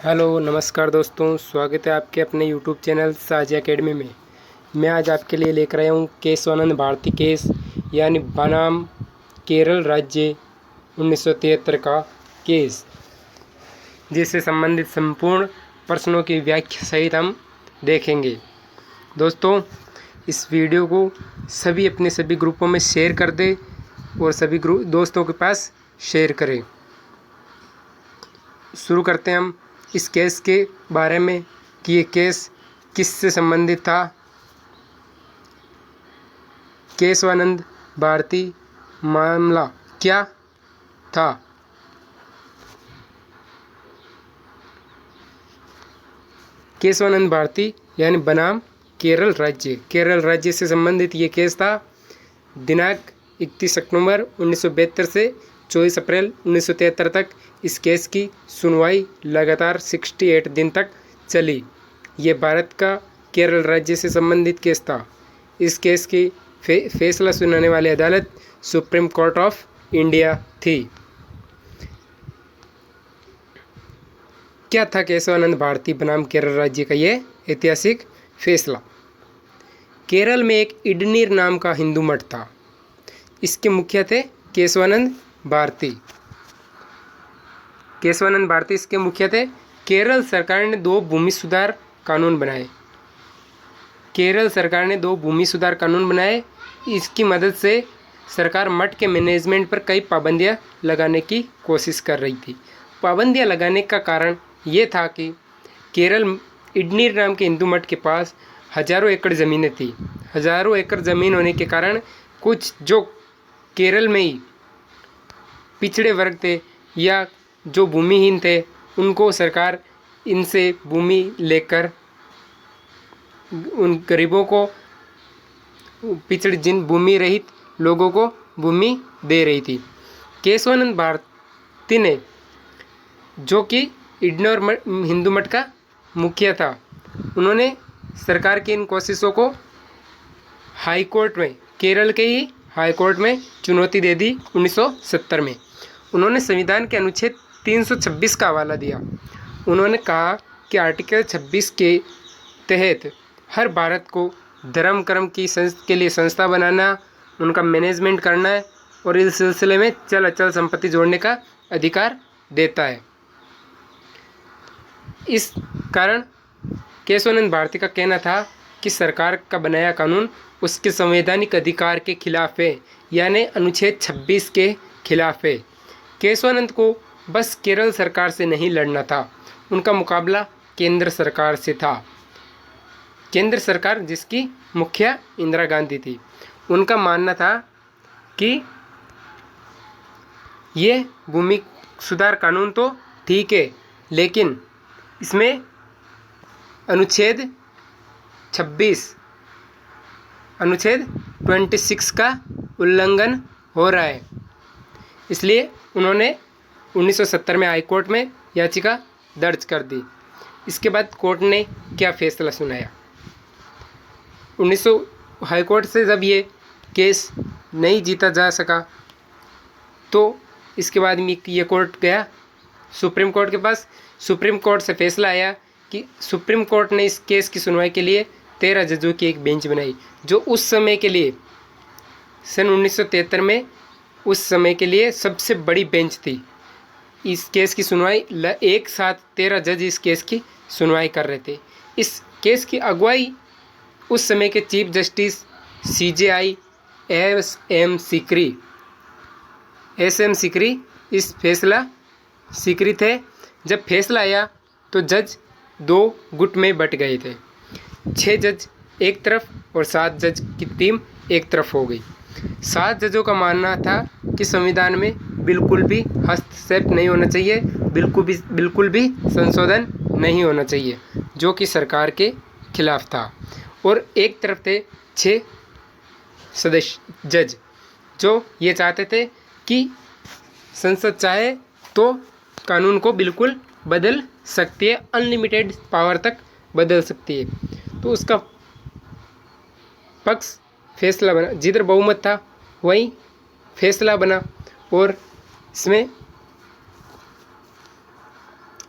Hello नमस्कार दोस्तों, स्वागत है आपके अपने यूट्यूब चैनल साझा एकेडमी में। मैं आज आपके लिए लेकर आया हूँ केशवानंद भारती केस यानी बनाम केरल राज्य 1973 का केस, जिससे संबंधित संपूर्ण प्रश्नों की व्याख्या सहित हम देखेंगे। दोस्तों, इस वीडियो को सभी ग्रुपों में शेयर कर दें और सभी दोस्तों के पास शेयर करें। शुरू करते हैं हम इस केस के बारे में कि ये केस किससे संबंधित था। केशवानंद भारती मामला क्या था? केशवानंद भारती यानी बनाम केरल राज्य से संबंधित ये केस था। दिनांक 31 अक्टूबर 1972 से 24 अप्रैल 1973 तक इस केस की सुनवाई लगातार 68 दिन तक चली। ये भारत का केरल राज्य से संबंधित केस था। इस केस की फैसला सुनाने वाली अदालत सुप्रीम कोर्ट ऑफ इंडिया थी। क्या था केशवानंद भारती बनाम केरल राज्य का ये ऐतिहासिक फैसला? केरल में एक इडनीर नाम का हिंदू मठ था। इसके मुखिया थे केशवानंद भारती इसके मुखिया थे। केरल सरकार ने दो भूमि सुधार कानून बनाए। इसकी मदद से सरकार मठ के मैनेजमेंट पर कई पाबंदियां लगाने की कोशिश कर रही थी। पाबंदियां लगाने का कारण ये था कि केरल इडनीर नाम के हिंदू मठ के पास हजारों एकड़ ज़मीनें थी। हजारों एकड़ ज़मीन होने के कारण कुछ जो केरल में ही पिछड़े वर्ग थे या जो भूमिहीन थे, उनको सरकार इनसे भूमि लेकर उन गरीबों को, जिन भूमि रहित लोगों को भूमि दे रही थी। केशवानंद भारती ने, जो कि इडनौर हिंदू मठ का मुखिया था, उन्होंने सरकार की इन कोशिशों को केरल के ही हाई कोर्ट में चुनौती दे दी। 1970 में उन्होंने संविधान के अनुच्छेद 326 का हवाला दिया। उन्होंने कहा कि आर्टिकल 26 के तहत हर भारत को धर्म कर्म के लिए संस्था बनाना, उनका मैनेजमेंट करना है और इस सिलसिले में चल अचल संपत्ति जोड़ने का अधिकार देता है। इस कारण केशवानंद भारती का कहना था कि सरकार का बनाया कानून उसके संवैधानिक अधिकार के खिलाफ है, यानी अनुच्छेद 26 के खिलाफ है। केशवानंद को बस केरल सरकार से नहीं लड़ना था, उनका मुकाबला केंद्र सरकार से था। केंद्र सरकार जिसकी मुखिया इंदिरा गांधी थी। उनका मानना था कि ये भूमि सुधार कानून तो ठीक है, लेकिन इसमें अनुच्छेद 26 का उल्लंघन हो रहा है। इसलिए उन्होंने 1970 में हाई कोर्ट में याचिका दर्ज कर दी। इसके बाद कोर्ट ने क्या फैसला सुनाया? हाई कोर्ट से जब ये केस नहीं जीता जा सका, तो इसके बाद ये कोर्ट गया सुप्रीम कोर्ट के पास। सुप्रीम कोर्ट से फैसला आया कि सुप्रीम कोर्ट ने इस केस की सुनवाई के लिए 13 जजों की एक बेंच बनाई, जो उस समय के लिए सन 1973 में उस समय के लिए सबसे बड़ी बेंच थी। इस केस की सुनवाई एक साथ 13 जज इस केस की सुनवाई कर रहे थे। इस केस की अगुवाई उस समय के chief justice CJI SM Sikri इस फैसला सिकरी थे। जब फैसला आया तो जज दो गुट में बट गए थे। 6 जज एक तरफ और 7 जज की टीम एक तरफ हो गई। 7 जजों का मानना था कि संविधान में बिल्कुल भी हस्तक्षेप नहीं होना चाहिए, बिल्कुल भी संशोधन नहीं होना चाहिए, जो कि सरकार के खिलाफ था। और एक तरफ थे 6 सदस्य जज, जो ये चाहते थे कि संसद चाहे तो कानून को बिल्कुल बदल सकती है, अनलिमिटेड पावर तक बदल सकती है। तो उसका पक्ष फैसला बना, जिधर बहुमत था वहीं फैसला बना और इसमें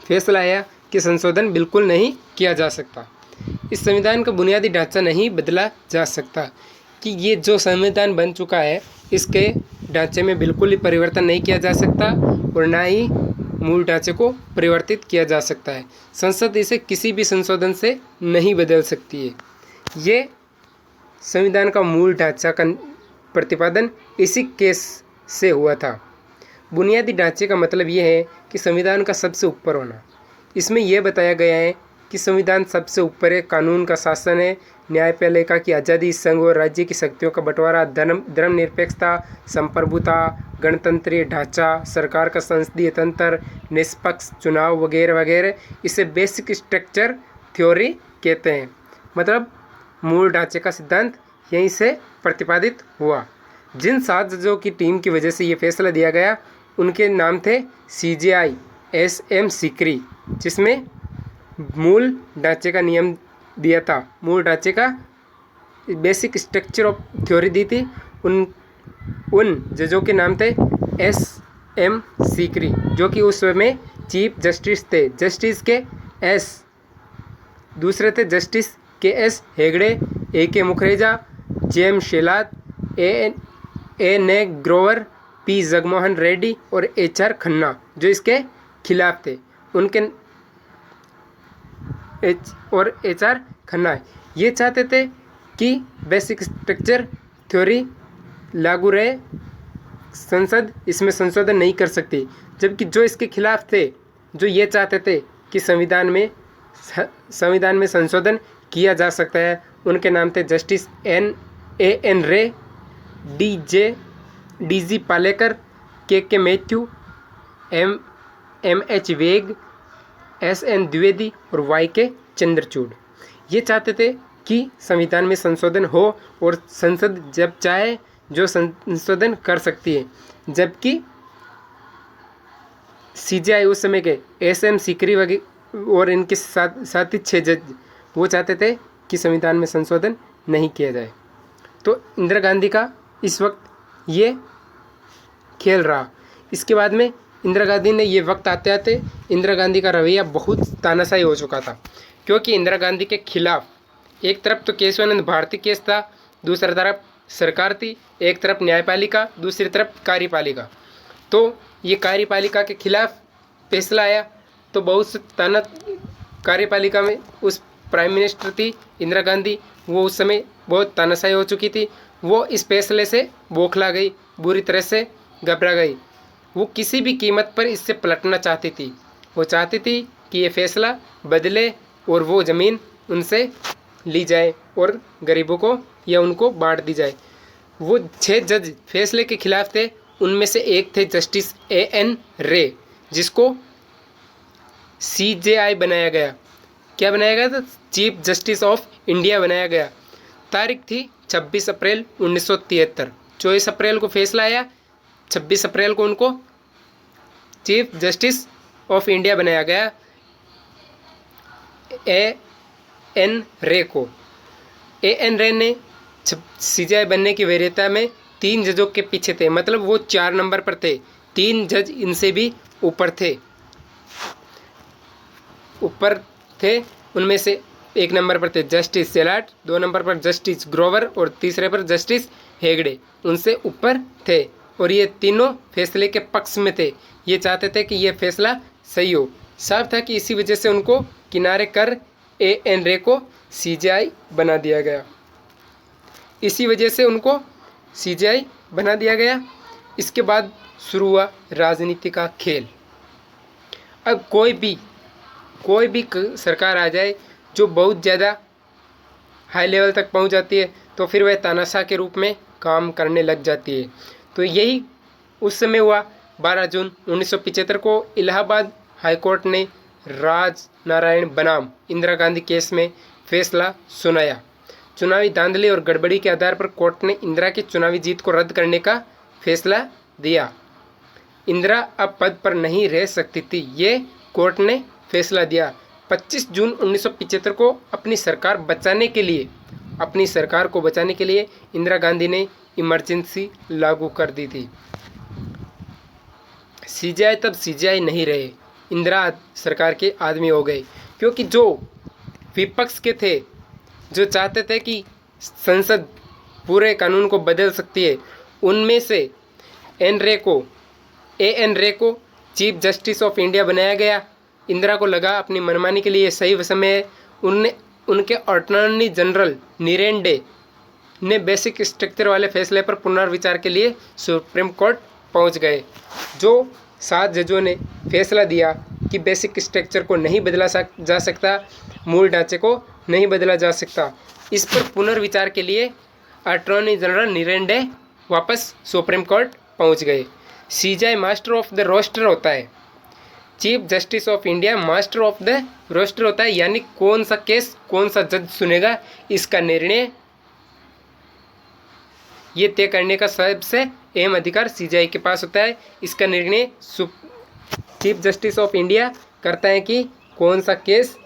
फैसला आया कि संशोधन बिल्कुल नहीं किया जा सकता। इस संविधान का बुनियादी ढांचा नहीं बदला जा सकता, कि ये जो संविधान बन चुका है इसके ढांचे में बिल्कुल ही परिवर्तन नहीं किया जा सकता और ना ही मूल ढांचे को परिवर्तित किया जा सकता है। संसद इसे किसी भी संशोधन से नहीं बदल सकती है। ये संविधान का मूल ढांचा का प्रतिपादन इसी केस से हुआ था। बुनियादी ढांचे का मतलब यह है कि संविधान का सबसे ऊपर होना। इसमें यह बताया गया है कि संविधान सबसे ऊपर है, कानून का शासन है, न्यायपालिका की आज़ादी, संघ और राज्य की शक्तियों का बंटवारा, धर्मनिरपेक्षता, संप्रभुता, गणतंत्रीय ढांचा, सरकार का संसदीय तंत्र, निष्पक्ष चुनाव वगैरह वगैरह। इसे बेसिक स्ट्रक्चर थ्योरी कहते हैं। मतलब मूल ढांचे का सिद्धांत यहीं से प्रतिपादित हुआ। जिन 7 जजों की टीम की वजह से ये फैसला दिया गया उनके नाम थे CJI SM सीकरी, जिसमें मूल ढांचे का नियम दिया था, मूल ढांचे का बेसिक स्ट्रक्चर ऑफ थ्योरी दी थी। उन जजों के नाम थे SM सीकरी, जो कि उस समय चीफ जस्टिस थे। जस्टिस के एस, दूसरे थे justice KS Hegde, AK मुखरेजा, JM शेलात, A Grover, P Jagmohan Reddy और HR खन्ना, जो इसके खिलाफ थे। उनके HR खन्ना ये चाहते थे कि बेसिक स्ट्रक्चर थ्योरी लागू रहे, संसद इसमें संशोधन नहीं कर सकती। जबकि जो इसके खिलाफ थे, जो ये चाहते थे कि संविधान में संशोधन किया जा सकता है, उनके नाम थे जस्टिस AN रे, DG Palekar, KK Matthew, MH वेग, SN द्विवेदी और YK चंद्रचूड़। ये चाहते थे कि संविधान में संशोधन हो और संसद जब चाहे जो संशोधन कर सकती है। जबकि CJI उस समय के SM सीकरी वगैरह और इनके साथ ही 6 जज वो चाहते थे कि संविधान में संशोधन नहीं किया जाए। तो इंदिरा गांधी का इस वक्त ये खेल रहा। इसके बाद में इंदिरा गांधी ने ये वक्त आते आते इंदिरा गांधी का रवैया बहुत तानाशाही हो चुका था, क्योंकि इंदिरा गांधी के खिलाफ एक तरफ तो केशवानंद भारती केस था, दूसरी तरफ सरकार थी, एक तरफ न्यायपालिका, दूसरी तरफ कार्यपालिका। तो ये कार्यपालिका के खिलाफ फैसला आया तो बहुत से कार्यपालिका में उस प्राइम मिनिस्टर थी इंदिरा गांधी, वो उस समय बहुत तानाशाही हो चुकी थी। वो इस फैसले से बौखला गई, बुरी तरह से घबरा गई। वो किसी भी कीमत पर इससे पलटना चाहती थी। वो चाहती थी कि ये फैसला बदले और वो ज़मीन उनसे ली जाए और गरीबों को या उनको बांट दी जाए। वो 6 जज फैसले के खिलाफ थे। उनमें से एक थे जस्टिस AN रे, जिसको CJI बनाया गया। क्या बनाया गया था? चीफ जस्टिस ऑफ इंडिया बनाया गया। तारीख थी 26 अप्रैल 1973। 24 अप्रैल को फैसला आया, 26 अप्रैल को उनको चीफ जस्टिस ऑफ इंडिया बनाया गया AN रे को। AN रे ने CJI बनने की वरीयता में 3 जजों के पीछे थे, मतलब वो 4 नंबर पर थे। 3 जज इनसे भी ऊपर थे। उनमें से 1 नंबर पर थे जस्टिस शेलाट, 2 नंबर पर जस्टिस ग्रोवर और तीसरे पर जस्टिस हेगड़े, उनसे ऊपर थे। और ये तीनों फैसले के पक्ष में थे। ये चाहते थे कि ये फैसला सही हो। साफ था कि इसी वजह से उनको किनारे कर AN रे को CJI बना दिया गया। इसी वजह से उनको CJI बना दिया गया। इसके बाद शुरू हुआ राजनीति का खेल। अब कोई भी सरकार आ जाए जो बहुत ज़्यादा हाई लेवल तक पहुंच जाती है, तो फिर वह तानाशाह के रूप में काम करने लग जाती है। तो यही उस समय हुआ। 12 जून 1975 को इलाहाबाद हाईकोर्ट ने राज नारायण बनाम इंदिरा गांधी केस में फैसला सुनाया। चुनावी धांधली और गड़बड़ी के आधार पर कोर्ट ने इंदिरा की चुनावी जीत को रद्द करने का फैसला दिया। इंदिरा अब पद पर नहीं रह सकती थी, ये कोर्ट ने फैसला दिया। 25 जून 1975 को अपनी सरकार को बचाने के लिए इंदिरा गांधी ने इमरजेंसी लागू कर दी थी। CJI तब CJI नहीं रहे, इंदिरा सरकार के आदमी हो गए, क्योंकि जो विपक्ष के थे, जो चाहते थे कि संसद पूरे कानून को बदल सकती है, उनमें से एन रे को चीफ जस्टिस ऑफ इंडिया बनाया गया। इंदिरा को लगा अपनी मनमानी के लिए सही समय है। उनके अटॉर्नी जनरल नीरेन डे ने बेसिक स्ट्रक्चर वाले फैसले पर पुनर्विचार के लिए सुप्रीम कोर्ट पहुंच गए। जो 7 जजों ने फैसला दिया कि बेसिक स्ट्रक्चर को नहीं बदला जा सकता, मूल ढांचे को नहीं बदला जा सकता। इस पर पुनर्विचार के लिए अटॉर्नी जनरल नीरेन डे वापस सुप्रीम कोर्ट पहुंच गए। CJI master of the roster होता है, chief justice of India master of the roster होता है, यानी कौन सा केस कौन सा जज सुनेगा, इसका निर्णय ये तय करने का सबसे अहम अधिकार सीजेआई के पास होता है। इसका निर्णय चीफ जस्टिस ऑफ इंडिया करता है कि कौन सा केस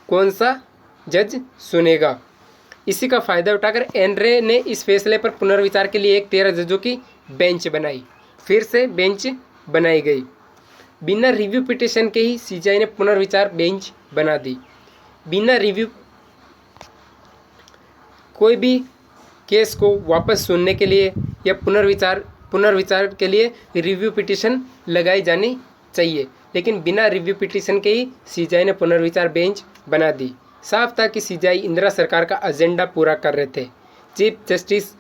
कौन सा जज सुनेगा। इसी का फ़ायदा उठाकर एन रे ने इस फैसले पर पुनर्विचार के लिए एक 13 जजों की बेंच बनाई। फिर से बेंच बनाई गई। बिना रिव्यू पिटीशन के ही सीजेआई ने पुनर्विचार बेंच बना दी। बिना रिव्यू कोई भी केस को वापस सुनने के लिए या पुनर्विचार के लिए रिव्यू पिटीशन लगाई जानी चाहिए, लेकिन बिना रिव्यू पिटीशन के ही सीजेआई ने पुनर्विचार बेंच बना दी। साफ था कि सीजेआई इंदिरा सरकार का एजेंडा पूरा कर रहे थे। चीफ जस्टिस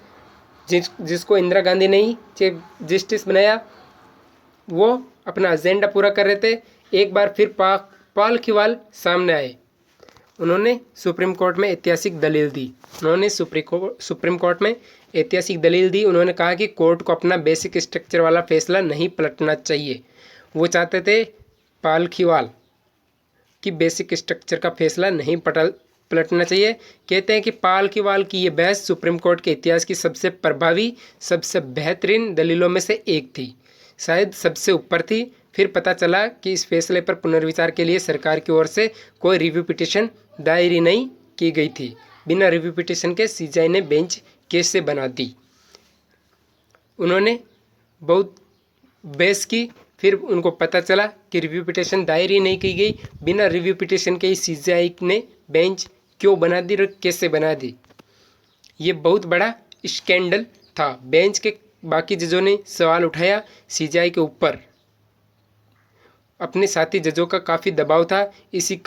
जिसको इंदिरा गांधी ने ही चीफ जस्टिस बनाया, वो अपना एजेंडा पूरा कर रहे थे। एक बार फिर पाल खिवाल सामने आए। उन्होंने सुप्रीम कोर्ट में ऐतिहासिक दलील दी। उन्होंने कहा कि कोर्ट को अपना बेसिक स्ट्रक्चर वाला फैसला नहीं पलटना चाहिए। वो चाहते थे पाल खिवाल कि बेसिक स्ट्रक्चर का फैसला नहीं पलटना चाहिए। कहते हैं कि पाल खिवाल की ये बहस सुप्रीम कोर्ट के इतिहास की सबसे प्रभावी, सबसे बेहतरीन दलीलों में से एक थी, शायद सबसे ऊपर थी। फिर पता चला कि इस फैसले पर पुनर्विचार के लिए सरकार की ओर से कोई रिव्यू पिटीशन दायर ही नहीं की गई थी। बिना रिव्यू पिटीशन के सीजेआई ने बेंच कैसे बना दी। उन्होंने बहुत बहस की, फिर उनको पता चला कि रिव्यू पिटीशन दायर ही नहीं की गई। बिना रिव्यू पिटीशन के ही सीजेआई ने बेंच क्यों बना दी और कैसे बना दी, ये बहुत बड़ा स्कैंडल था। बेंच के बाकी जजों ने सवाल उठाया सीजेआई के ऊपर। अपने साथी जजों का काफ़ी दबाव था। इसी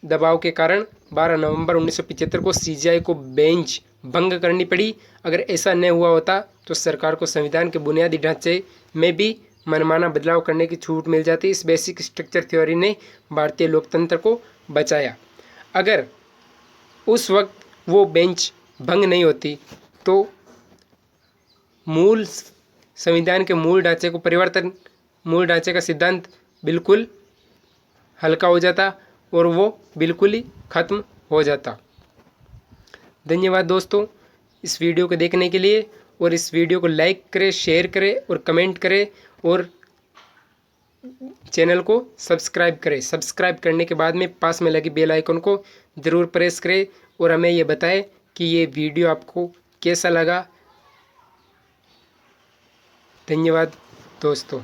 दबाव के कारण 12 नवंबर 1975 को सीजेआई को बेंच भंग करनी पड़ी। अगर ऐसा न हुआ होता तो सरकार को संविधान के बुनियादी ढांचे में भी मनमाना बदलाव करने की छूट मिल जाती। इस बेसिक स्ट्रक्चर थ्योरी ने भारतीय लोकतंत्र को बचाया। अगर उस वक्त वो बेंच भंग नहीं होती तो संविधान के मूल ढांचे का सिद्धांत बिल्कुल हल्का हो जाता और वो बिल्कुल ही ख़त्म हो जाता। धन्यवाद दोस्तों इस वीडियो को देखने के लिए, और इस वीडियो को लाइक करें, शेयर करें और कमेंट करें, और चैनल को सब्सक्राइब करें। सब्सक्राइब करने के बाद में पास में लगे बेल आइकन को ज़रूर प्रेस करें और हमें ये बताएं कि ये वीडियो आपको कैसा लगा। धन्यवाद दोस्तों।